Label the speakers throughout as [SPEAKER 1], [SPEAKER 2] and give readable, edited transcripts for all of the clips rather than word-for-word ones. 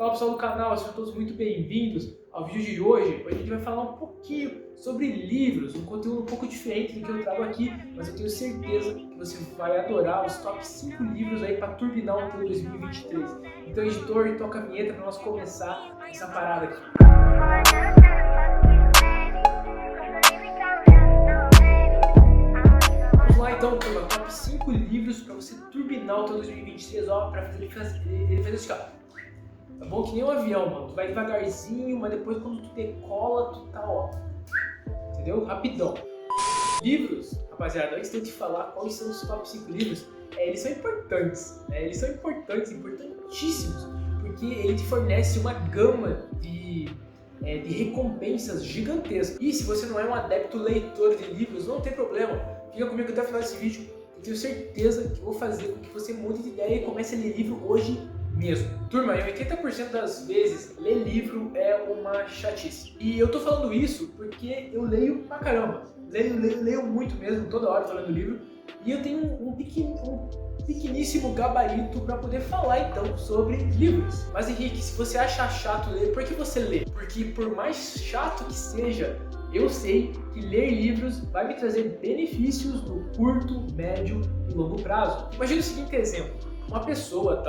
[SPEAKER 1] Fala pessoal do canal, sejam todos muito bem-vindos ao vídeo de hoje. Hoje a gente vai falar um pouquinho sobre livros, um conteúdo um pouco diferente do que eu trago aqui, mas eu tenho certeza que você vai adorar os top 5 livros aí para turbinar o teu 2023. Então editor, toca a vinheta para nós começar essa parada aqui. Vamos lá então, turma, top 5 livros para você turbinar o teu 2023, ó, para fazer ele fazer assim, ó. Tá bom? Que nem um avião, mano. Tu vai devagarzinho, mas depois quando tu decola, tu tá, ó. Entendeu? Rapidão. Livros, rapaziada, antes de eu te falar quais são os top 5 livros, eles são importantes. Eles são importantíssimos. Porque ele te fornece uma gama de recompensas gigantescas. E se você não é um adepto leitor de livros, não tem problema. Fica comigo até o final desse vídeo. Eu tenho certeza que eu vou fazer com que você mude de ideia e comece a ler livro hoje mesmo. Turma, em 80% das vezes, ler livro é uma chatice. E eu tô falando isso porque eu leio pra caramba. Leio muito mesmo, toda hora eu tô lendo livro. E eu tenho um pequeníssimo gabarito para poder falar então sobre livros. Mas Henrique, se você acha chato ler, por que você lê? Porque por mais chato que seja, eu sei que ler livros vai me trazer benefícios no curto, médio e longo prazo. Imagina o seguinte exemplo. Uma pessoa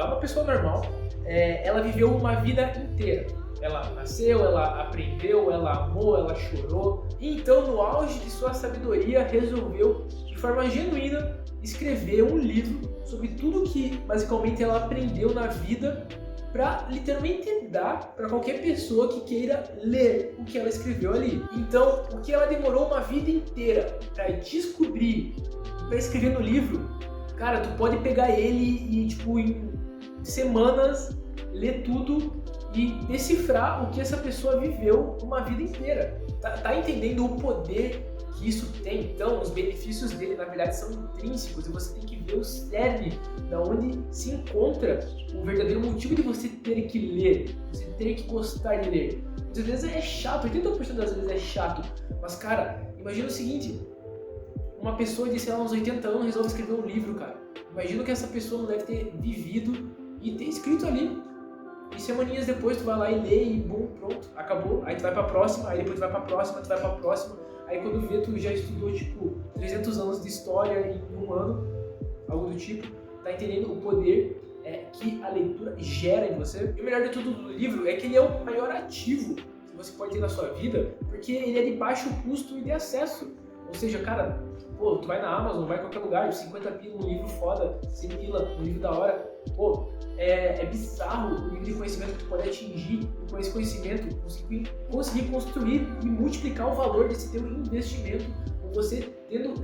[SPEAKER 1] normal, ela viveu uma vida inteira. Ela nasceu, ela aprendeu, ela amou, ela chorou. E então, no auge de sua sabedoria, resolveu, de forma genuína, escrever um livro sobre tudo que, basicamente, ela aprendeu na vida para literalmente dar para qualquer pessoa que queira ler o que ela escreveu ali. Então, o que ela demorou uma vida inteira para descobrir, para escrever no livro, cara, tu pode pegar ele e, tipo, em semanas, ler tudo e decifrar o que essa pessoa viveu uma vida inteira. Tá entendendo o poder que isso tem? Então, os benefícios dele, na verdade, são intrínsecos e você tem que ver o cerne da onde se encontra o verdadeiro motivo de você ter que ler, você ter que gostar de ler. Muitas vezes é chato, 80% das vezes é chato, mas, cara, imagina o seguinte. Uma pessoa de, sei lá, uns 80 anos resolve escrever um livro, cara. Imagina que essa pessoa não deve ter vivido e ter escrito ali. E semaninhas depois tu vai lá e lê e bum, pronto, acabou. Aí tu vai pra próxima, aí depois tu vai pra próxima, tu vai pra próxima. Aí quando vê, tu já estudou, tipo, 300 anos de história em um ano, algo do tipo. Tá entendendo o poder que a leitura gera em você? E o melhor de tudo do livro é que ele é o maior ativo que você pode ter na sua vida, porque ele é de baixo custo e de acesso. Ou seja, cara, pô, tu vai na Amazon, vai em qualquer lugar, 50 pila, um livro foda, 100 pila, um livro da hora. Pô, é bizarro o nível de conhecimento que tu pode atingir e com esse conhecimento conseguir construir e multiplicar o valor desse teu investimento com você tendo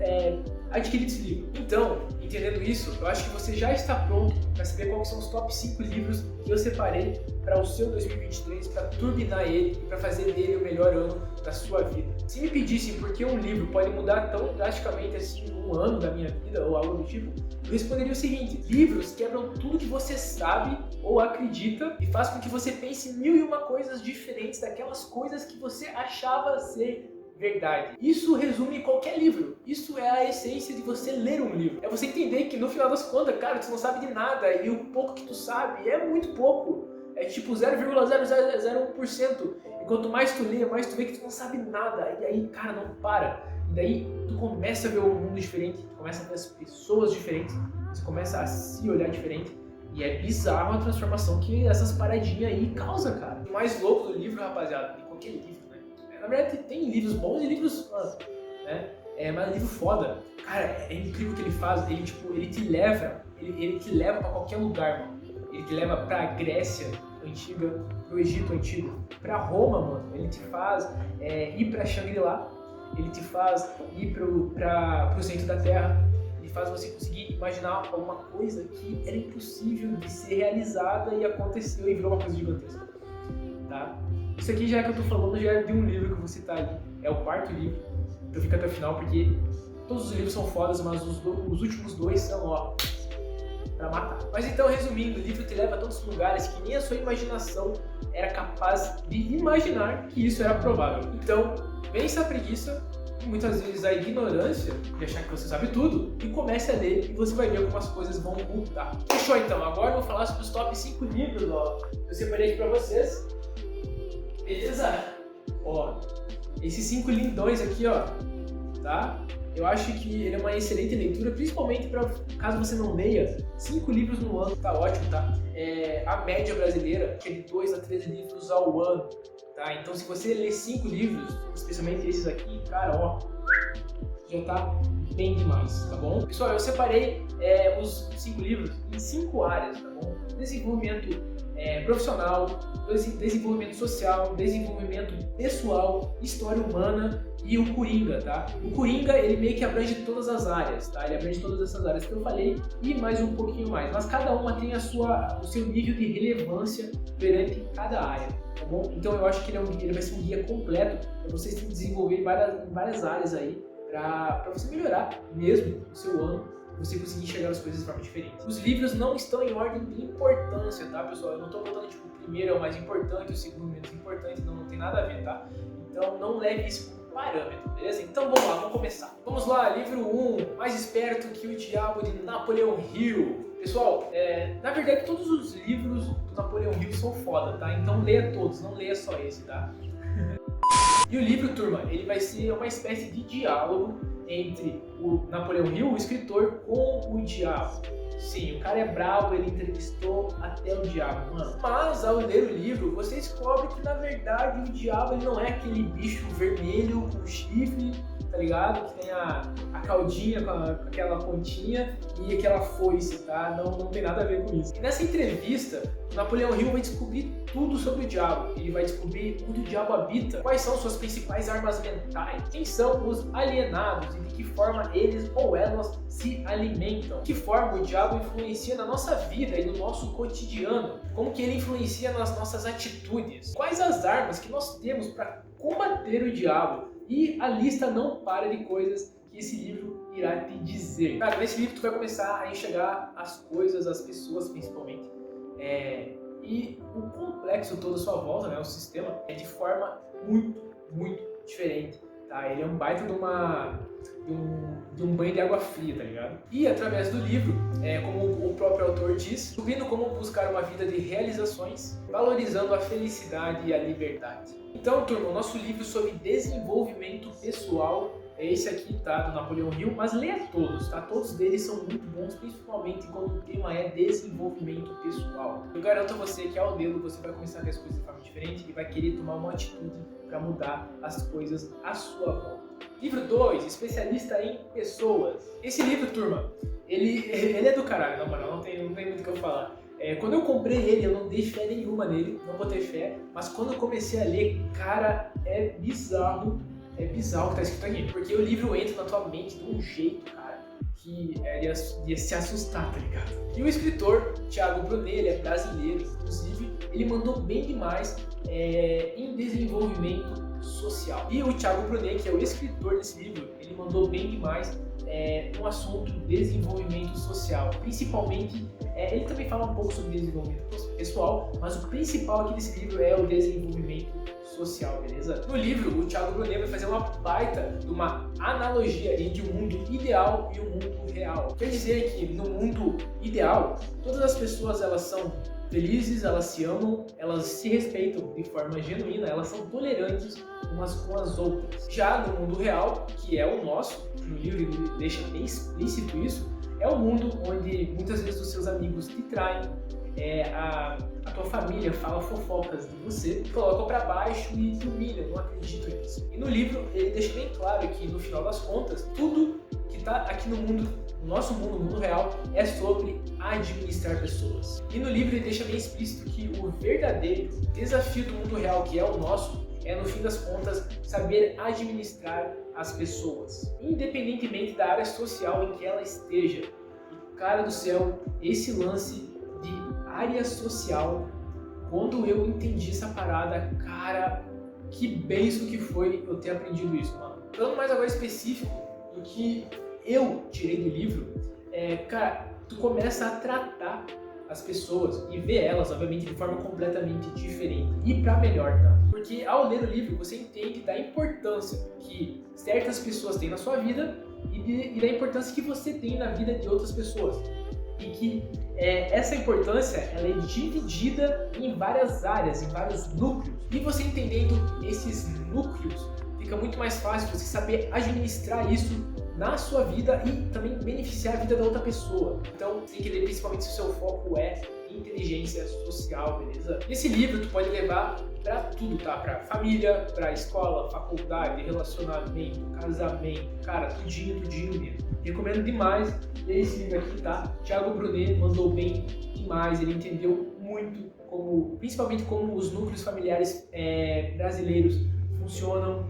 [SPEAKER 1] adquirido esse livro. Então, entendendo isso, eu acho que você já está pronto para saber quais são os top 5 livros que eu separei para o seu 2023, para turbinar ele e para fazer dele o melhor ano da sua vida. Se me pedissem por que um livro pode mudar tão drasticamente assim um ano da minha vida ou algo do tipo, eu responderia o seguinte: livros quebram tudo que você sabe ou acredita e faz com que você pense mil e uma coisas diferentes daquelas coisas que você achava ser verdade. Isso resume qualquer livro. Isso é a essência de você ler um livro. É você entender que no final das contas, cara, tu não sabe de nada e o pouco que tu sabe é muito pouco. É tipo 0,0001%. E quanto mais tu lê, mais tu vê que tu não sabe nada. E aí, cara, não para. E daí tu começa a ver o mundo diferente, tu começa a ver as pessoas diferentes, você começa a se olhar diferente. E é bizarro a transformação que essas paradinhas aí causam, cara. O mais louco do livro, rapaziada, de qualquer livro, né? Na verdade, tem livros bons e livros, né? Mas livro foda. Cara, é incrível o que ele faz. Ele, tipo, ele te leva pra qualquer lugar, mano. Ele te leva pra Grécia antiga, pro Egito antigo, pra Roma, mano. Ele te faz ir pra Shangri-La. Ele te faz ir pro centro da Terra. Ele faz você conseguir imaginar alguma coisa que era impossível de ser realizada e aconteceu e virou uma coisa gigantesca, tá? Isso aqui, já que eu tô falando, já é de um livro que eu vou citar ali. É o quarto livro. Então fica até o final, porque todos os livros são fodas, mas os últimos dois são, ó, pra matar. Mas então, resumindo, o livro te leva a tantos lugares que nem a sua imaginação era capaz de imaginar que isso era provável. Então, vença a preguiça muitas vezes a ignorância de achar que você sabe tudo e comece a ler e você vai ver como as coisas vão mudar. Fechou então, agora eu vou falar sobre os top 5 livros, ó. Eu separei aqui pra vocês. Beleza? Ó, esses 5 lindões aqui, ó, tá? Eu acho que ele é uma excelente leitura, principalmente para caso você não leia 5 livros no ano, tá ótimo, tá? A média brasileira é de 2 a 3 livros ao ano, tá? Então se você ler 5 livros, especialmente esses aqui, cara, ó, já tá bem demais, tá bom? Pessoal, eu separei os 5 livros em 5 áreas, tá bom? Desenvolvimento profissional, desenvolvimento social, desenvolvimento pessoal, história humana e o Coringa, tá? O Coringa, ele meio que abrange todas as áreas, tá? Ele abrange todas essas áreas que eu falei e mais um pouquinho mais, mas cada uma tem o seu nível de relevância perante cada área, tá bom? Então eu acho que ele vai ser um guia completo para você se desenvolver em várias áreas aí, para você melhorar mesmo o seu ano, você conseguir enxergar as coisas de forma diferente. Os livros não estão em ordem de importância, tá, pessoal? Eu não estou botando, tipo, o primeiro é o mais importante, o segundo menos importante, não tem nada a ver, tá? Então não leve isso como parâmetro, beleza? Então vamos lá, vamos começar. Vamos lá, livro 1, Mais Esperto que o Diabo, de Napoleão Hill. Pessoal, na verdade todos os livros do Napoleão Hill são foda, tá? Então leia todos, não leia só esse, tá? E o livro, turma, ele vai ser uma espécie de diálogo entre o Napoleão Hill, o escritor, com o diabo. Sim, o cara é bravo, ele entrevistou até o diabo, mano. Mas ao ler o livro, você descobre que na verdade o diabo ele não é aquele bicho vermelho com chifre, tá ligado? Que tem a caudinha com aquela pontinha e aquela foice, tá? Não tem nada a ver com isso. E nessa entrevista, o Napoleão Hill vai descobrir tudo sobre o diabo. Ele vai descobrir onde o diabo habita, quais são suas principais armas mentais, quem são os alienados e de que forma eles ou elas se alimentam, de que forma o diabo influencia na nossa vida e no nosso cotidiano, como que ele influencia nas nossas atitudes, quais as armas que nós temos para combater o diabo. E a lista não para de coisas que esse livro irá te dizer. Cara, nesse livro tu vai começar a enxergar as coisas, as pessoas principalmente, e o complexo todo à sua volta, né, o sistema, de forma muito diferente, tá? Ele é um baita de um banho de água fria, tá ligado? E através do livro, como o próprio autor diz, descobrindo como buscar uma vida de realizações, valorizando a felicidade e a liberdade. Então, turma, o nosso livro sobre desenvolvimento pessoal é esse aqui, tá? Do Napoleão Hill, mas leia todos, tá? Todos deles são muito bons, principalmente quando o tema é desenvolvimento pessoal. Eu garanto a você que ao lê-lo você vai começar a ver as coisas de forma diferente e vai querer tomar uma atitude para mudar as coisas à sua volta. Livro 2, Especialista em Pessoas. Esse livro, turma, ele é do caralho, na moral, não tem muito o que eu falar. Quando eu comprei ele, eu não dei fé nenhuma nele, não botei fé, mas quando eu comecei a ler, cara, é bizarro o que tá escrito aqui, porque o livro entra na tua mente de um jeito, cara, que ia se assustar, tá ligado? E o escritor, Thiago Brunet, ele é brasileiro, inclusive, ele mandou bem demais em desenvolvimento social. E o Thiago Brunet, que é o escritor desse livro, ele mandou bem demais no assunto desenvolvimento social. Principalmente, ele também fala um pouco sobre desenvolvimento pessoal, mas o principal aqui desse livro é o desenvolvimento social, beleza? No livro, o Thiago Brunet vai fazer uma baita de uma analogia entre o mundo ideal e o mundo real. Quer dizer que no mundo ideal, todas as pessoas elas são felizes, elas se amam, elas se respeitam de forma genuína, elas são tolerantes umas com as outras. Já no mundo real, que é o nosso, no livro ele deixa bem explícito isso, é um mundo onde muitas vezes os seus amigos te traem, a tua família fala fofocas de você, te colocam pra baixo e te humilham, não acreditam nisso. E no livro ele deixa bem claro que no final das contas, tudo que tá aqui no mundo, no nosso mundo, no mundo real, é sobre administrar pessoas. E no livro ele deixa bem explícito que o verdadeiro desafio do mundo real, que é o nosso, é no fim das contas saber administrar as pessoas, independentemente da área social em que ela esteja. E, cara do céu, esse lance de área social, quando eu entendi essa parada, cara, que benção que foi eu ter aprendido isso, mano. Falando mais agora específico do que eu tirei do livro, cara, tu começa a tratar as pessoas e ver elas, obviamente, de forma completamente diferente e pra melhor, tá? Porque ao ler o livro você entende da importância que certas pessoas têm na sua vida e da importância que você tem na vida de outras pessoas. E que essa importância ela é dividida em várias áreas, em vários núcleos. E você entendendo esses núcleos, fica muito mais fácil você saber administrar isso na sua vida e também beneficiar a vida da outra pessoa. Então, tem que ler principalmente se o seu foco é inteligência social, beleza? Esse livro tu pode levar pra tudo, tá? Pra família, pra escola, faculdade, relacionamento, casamento, cara, tudinho mesmo. Recomendo demais ler esse livro aqui, tá? Thiago Brunet mandou bem demais, ele entendeu muito principalmente como os núcleos familiares brasileiros funcionam.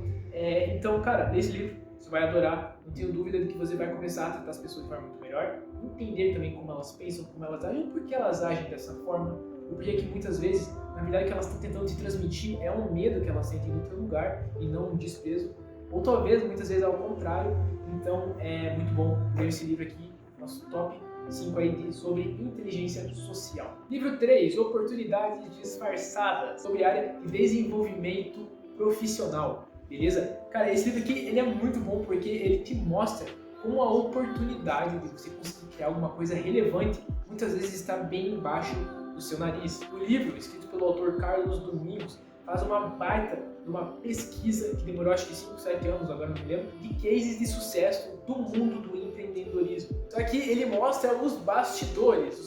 [SPEAKER 1] Então, cara, lê esse livro, você vai adorar, não tenho dúvida de que você vai começar a tratar as pessoas de forma muito melhor, entender também como elas pensam, como elas agem, por que elas agem dessa forma, o porquê que muitas vezes, na verdade, o que elas estão tentando te transmitir é um medo que elas sentem no teu lugar e não um desprezo, ou talvez, muitas vezes, ao contrário. Então, é muito bom ler esse livro aqui, nosso top 5 aí sobre inteligência social. Livro 3, Oportunidades Disfarçadas, sobre a área de desenvolvimento profissional. Beleza? Cara, esse livro aqui ele é muito bom porque ele te mostra como a oportunidade de você conseguir criar alguma coisa relevante muitas vezes está bem embaixo do seu nariz. O livro, escrito pelo autor Carlos Domingos, faz uma baita de uma pesquisa que demorou acho que 5, 7 anos, agora não me lembro, de cases de sucesso do mundo do empreendedorismo. Só que ele mostra os bastidores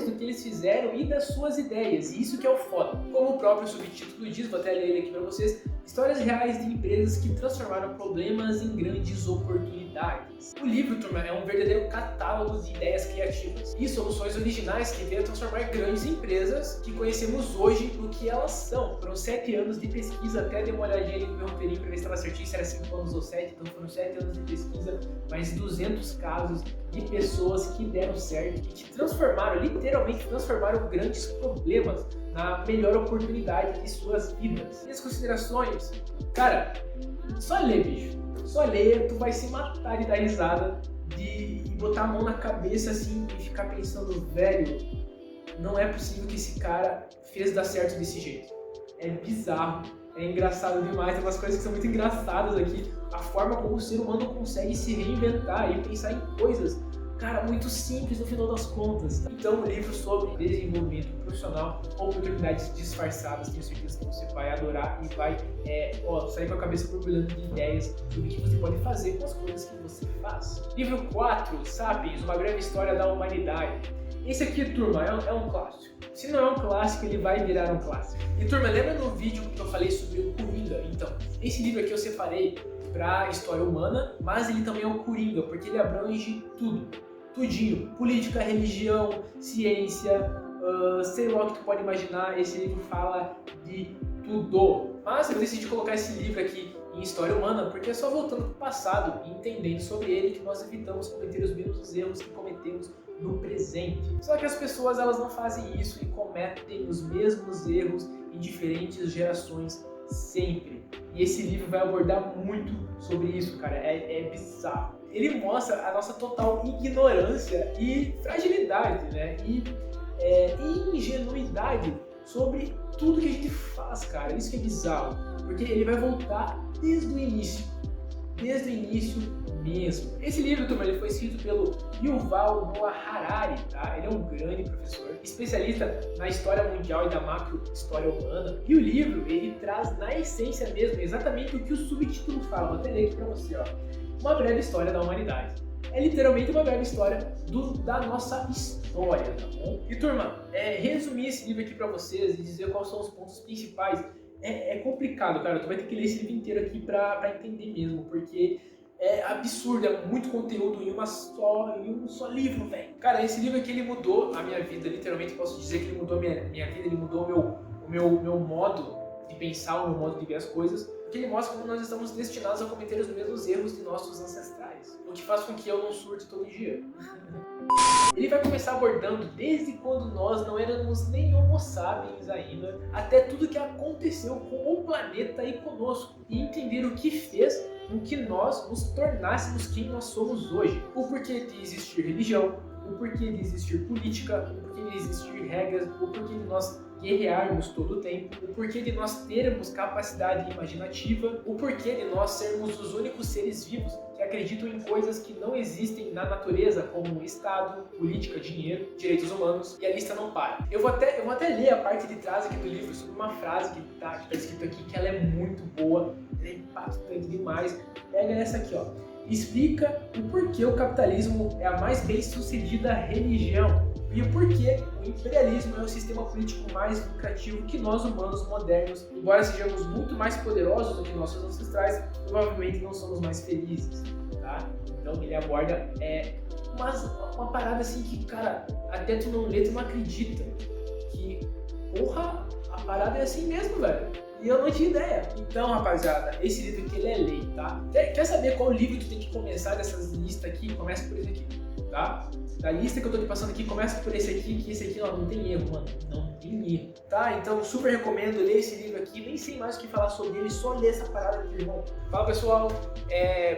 [SPEAKER 1] do que eles fizeram e das suas ideias, e isso que é o foda. Como o próprio subtítulo diz, vou até ler ele aqui para vocês, histórias reais de empresas que transformaram problemas em grandes oportunidades. O livro, turma, é um verdadeiro catálogo de ideias criativas e soluções originais que veio a transformar grandes empresas que conhecemos hoje no que elas são. Foram 7 anos de pesquisa, até dei uma olhadinha ali no meu roteirinho para ver se estava certinho, se era 5 anos ou 7, então foram 7 anos de pesquisa, mais 200 casos de pessoas que deram certo e que transformaram, literalmente transformaram grandes problemas na melhor oportunidade de suas vidas. Minhas considerações, cara, só lê, bicho. Só lê, tu vai se matar de dar risada, de botar a mão na cabeça assim e ficar pensando, velho, não é possível que esse cara fez dar certo desse jeito. É bizarro, é engraçado demais, tem umas coisas que são muito engraçadas aqui. A forma como o ser humano consegue se reinventar e pensar em coisas, cara, muito simples no final das contas. Então, um livro sobre desenvolvimento profissional, oportunidades disfarçadas, tenho certeza que você vai adorar e vai sair com a cabeça borbulhando de ideias sobre o que você pode fazer com as coisas que você faz. Livro 4, Sapiens, uma breve história da humanidade. Esse aqui, turma, é um clássico. Se não é um clássico, ele vai virar um clássico. E, turma, lembra no vídeo que eu falei sobre o Coringa? Então, esse livro aqui eu separei para história humana, mas ele também é o Coringa, porque ele abrange tudo. Tudinho. Política, religião, ciência, sei lá o que tu pode imaginar, esse livro fala de tudo. Mas eu decidi colocar esse livro aqui em história humana porque é só voltando para o passado e entendendo sobre ele que nós evitamos cometer os mesmos erros que cometemos no presente. Só que as pessoas elas não fazem isso e cometem os mesmos erros em diferentes gerações sempre. E esse livro vai abordar muito sobre isso, cara. É bizarro. Ele mostra a nossa total ignorância e fragilidade, né? E ingenuidade sobre tudo que a gente faz, cara. Isso que é bizarro. Porque ele vai voltar desde o início. Desde o início mesmo. Esse livro, turma, ele foi escrito pelo Yuval Noah Harari, tá? Ele é um grande professor, especialista na história mundial e da macro-história humana. E o livro, ele traz na essência mesmo exatamente o que o subtítulo fala. Vou até ler aqui pra você, ó. Uma breve história da humanidade. É literalmente uma breve história da nossa história, tá bom? E, turma, resumir esse livro aqui pra vocês e dizer quais são os pontos principais é complicado, cara. Tu vai ter que ler esse livro inteiro aqui pra entender mesmo, porque é absurdo, é muito conteúdo em um só livro, velho. Cara, esse livro aqui, ele mudou a minha vida, literalmente posso dizer que ele mudou a minha vida, ele mudou o meu modo de pensar, o meu modo de ver as coisas, porque ele mostra como nós estamos destinados a cometer os mesmos erros de nossos ancestrais, o que faz com que eu não surte todo dia. Ele vai começar abordando desde quando nós não éramos nem homo sapiens ainda, até tudo que aconteceu com o planeta e conosco, e entender o que fez com que nós nos tornássemos quem nós somos hoje. O porquê de existir religião, o porquê de existir política, o porquê de existir regras, o porquê de nós guerrearmos todo o tempo, o porquê de nós termos capacidade imaginativa, o porquê de nós sermos os únicos seres vivos que acreditam em coisas que não existem na natureza, como Estado, política, dinheiro, direitos humanos, e a lista não para. Eu vou até ler a parte de trás aqui do livro sobre uma frase que tá escrito aqui, que ela é muito boa, ela é impactante demais. Pega essa aqui, ó. Explica o porquê o capitalismo é a mais bem-sucedida religião e o porquê o imperialismo é o sistema político mais lucrativo que nós humanos modernos, embora sejamos muito mais poderosos do que nossos ancestrais, provavelmente não somos mais felizes, tá? Então ele aborda uma parada assim que, cara, até tu não lê, tu não acredita que, porra, a parada é assim mesmo, velho. E eu não tinha ideia. Então, rapaziada, esse livro aqui ele é lei, tá? Quer saber qual livro tu tem que começar dessas listas aqui? Começa por esse aqui, tá? Da lista que eu tô te passando aqui, começa por esse aqui, que esse aqui não tem erro, mano. Não tem erro, tá? Então, super recomendo ler esse livro aqui. Nem sei mais o que falar sobre ele, só ler essa parada aqui, irmão. Fala, pessoal.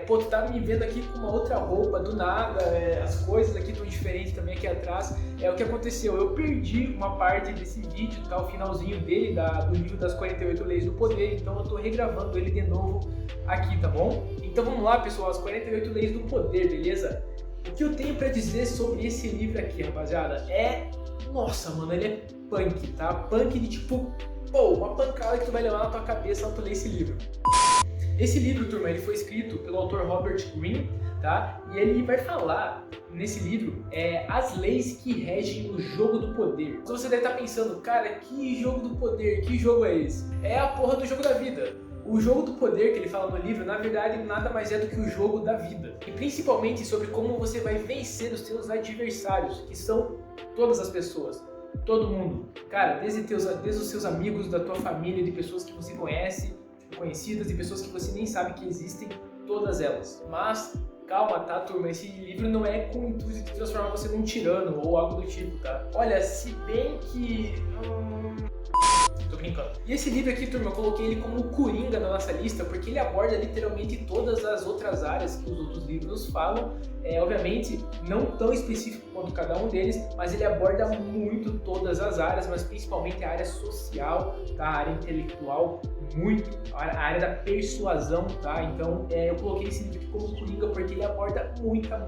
[SPEAKER 1] Pô, tu tá me vendo aqui com uma outra roupa, do nada. As coisas aqui estão diferentes também aqui atrás. O que aconteceu? Eu perdi uma parte desse vídeo, tá? O finalzinho dele, do livro das 48 Leis do Poder. Então, eu tô regravando ele de novo aqui, tá bom? Então, vamos lá, pessoal. As 48 Leis do Poder, beleza? O que eu tenho pra dizer sobre esse livro aqui, rapaziada, nossa, mano, ele é punk, tá? Punk de tipo, pô, uma pancada que tu vai levar na tua cabeça ao tu ler esse livro. Esse livro, turma, ele foi escrito pelo autor Robert Greene, tá? E ele vai falar, nesse livro, as leis que regem o jogo do poder. Então você deve estar pensando, cara, que jogo do poder? Que jogo é esse? É a porra do jogo da vida. O jogo do poder que ele fala no livro, na verdade, nada mais é do que o jogo da vida. E principalmente sobre como você vai vencer os seus adversários, que são todas as pessoas, todo mundo. Cara, desde os seus amigos, da tua família, de pessoas que você conhece, conhecidas, de pessoas que você nem sabe que existem, todas elas. Mas calma, tá, turma? Esse livro não é com o intuito de transformar você num tirano ou algo do tipo, tá? Olha, se bem que... Tô brincando. E esse livro aqui, turma, eu coloquei ele como o Coringa na nossa lista, porque ele aborda literalmente todas as outras áreas que os outros livros falam. Obviamente, não tão específico quanto cada um deles, mas ele aborda muito todas as áreas, mas principalmente a área social, tá? A área intelectual, muito, a área da persuasão, tá? Então, eu coloquei esse livro aqui como Coringa porque ele aborda muita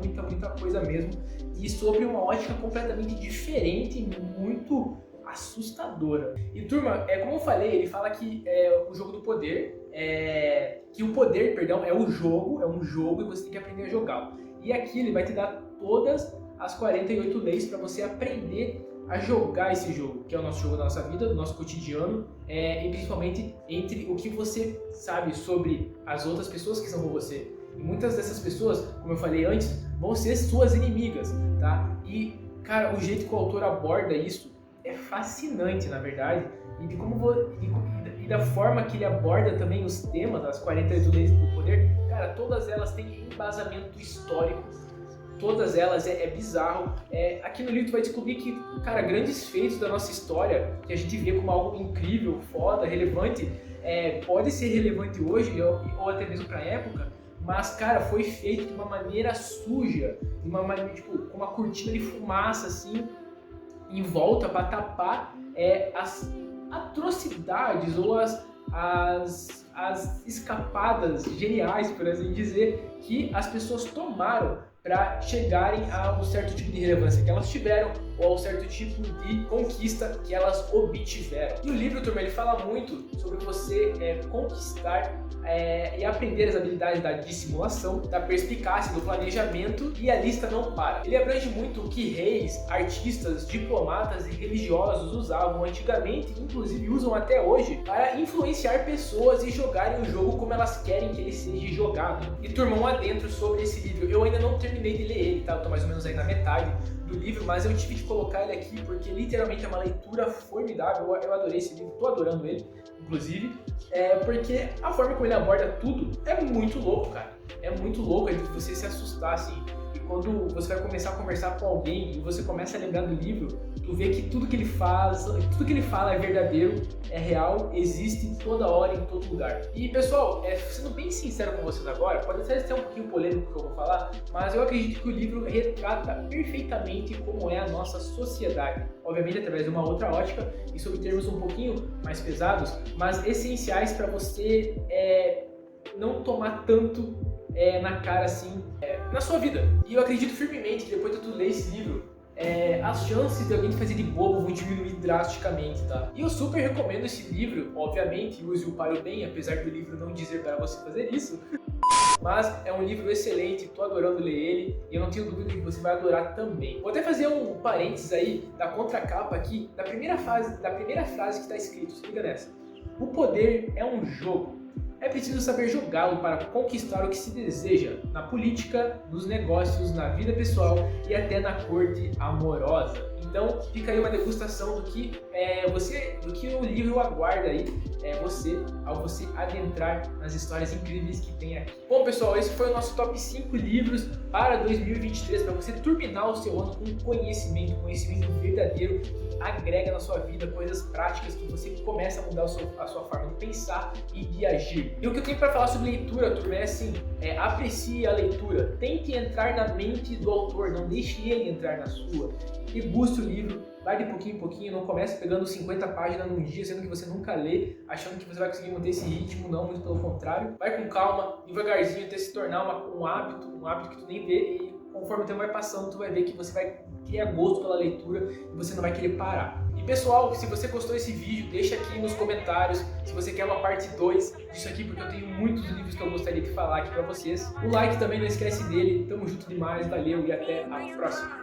[SPEAKER 1] coisa mesmo, e sobre uma ótica completamente diferente e muito assustadora. E turma, como eu falei, ele fala que o jogo do poder, que o poder, perdão, é um jogo e você tem que aprender a jogá-lo. E aqui ele vai te dar todas as 48 leis para você aprender a jogar esse jogo, que é o nosso jogo da nossa vida, do nosso cotidiano, e principalmente entre o que você sabe sobre as outras pessoas que são com você. E muitas dessas pessoas, como eu falei antes, vão ser suas inimigas, tá? E, cara, o jeito que o autor aborda isso é fascinante, na verdade, e da forma que ele aborda também os temas das 48 leis do poder, cara, todas elas têm embasamento histórico, todas elas é bizarro. Aqui no livro tu vai descobrir que, cara, grandes feitos da nossa história, que a gente vê como algo incrível, foda, relevante, pode ser relevante hoje ou até mesmo pra época, mas, cara, foi feito de uma maneira suja, de uma maneira, tipo, com uma cortina de fumaça, assim, em volta para tapar as atrocidades ou as escapadas geniais, por assim dizer, que as pessoas tomaram para chegarem a um certo tipo de relevância que elas tiveram ou a um certo tipo de conquista que elas obtiveram. E o livro, turma, ele fala muito sobre você conquistar e aprender as habilidades da dissimulação, da perspicácia, do planejamento, e a lista não para. Ele abrange muito o que reis, artistas, diplomatas e religiosos usavam antigamente, inclusive usam até hoje, para influenciar pessoas e jogarem o jogo como elas querem que ele seja jogado. E, turma, um adentro sobre esse livro. Eu ainda não terminei de ler ele, tá? Eu tô mais ou menos aí na metade do livro, mas eu tive de colocar ele aqui porque literalmente é uma leitura formidável. Eu adorei esse livro, tô adorando ele, inclusive, porque a forma como ele aborda tudo é muito louco, cara. É muito louco, é de você se assustar, assim. E quando você vai começar a conversar com alguém e você começa a lembrar do livro, tu vê que tudo que ele fala é verdadeiro, é real, existe toda hora, em todo lugar. E pessoal, sendo bem sincero com vocês agora, pode até ser um pouquinho polêmico o que eu vou falar, mas eu acredito que o livro retrata perfeitamente como é a nossa sociedade. Obviamente através de uma outra ótica e sobre termos um pouquinho mais pesados, mas essenciais para você não tomar tanto na cara assim na sua vida. E eu acredito firmemente que depois de tu ler esse livro, as chances de alguém te fazer de bobo vão diminuir drasticamente, tá? E eu super recomendo esse livro, obviamente, use-o para o bem, apesar do livro não dizer para você fazer isso. Mas é um livro excelente, tô adorando ler ele e eu não tenho dúvida que você vai adorar também. Vou até fazer um parênteses aí da contracapa aqui, da primeira frase que está escrito, se liga nessa. O poder é um jogo. É preciso saber jogá-lo para conquistar o que se deseja na política, nos negócios, na vida pessoal e até na corte amorosa. Então fica aí uma degustação do que o livro aguarda aí ao você adentrar nas histórias incríveis que tem aqui. Bom pessoal, esse foi o nosso top 5 livros para 2023 para você turbinar o seu ano com conhecimento verdadeiro que agrega na sua vida coisas práticas que você começa a mudar a sua forma de pensar e de agir. E o que eu tenho para falar sobre leitura, turma, é assim, aprecie a leitura, tente entrar na mente do autor, não deixe ele entrar na sua. Deguste o livro, vai de pouquinho em pouquinho, não comece pegando 50 páginas num dia, sendo que você nunca lê, achando que você vai conseguir manter esse ritmo, não, muito pelo contrário. Vai com calma, devagarzinho, até se tornar um hábito que tu nem vê, e conforme o tempo vai passando, tu vai ver que você vai criar gosto pela leitura e você não vai querer parar. E pessoal, se você gostou desse vídeo, deixa aqui nos comentários se você quer uma parte 2 disso aqui, porque eu tenho muitos livros que eu gostaria de falar aqui pra vocês. O like também, não esquece dele, tamo junto demais, valeu e até a próxima!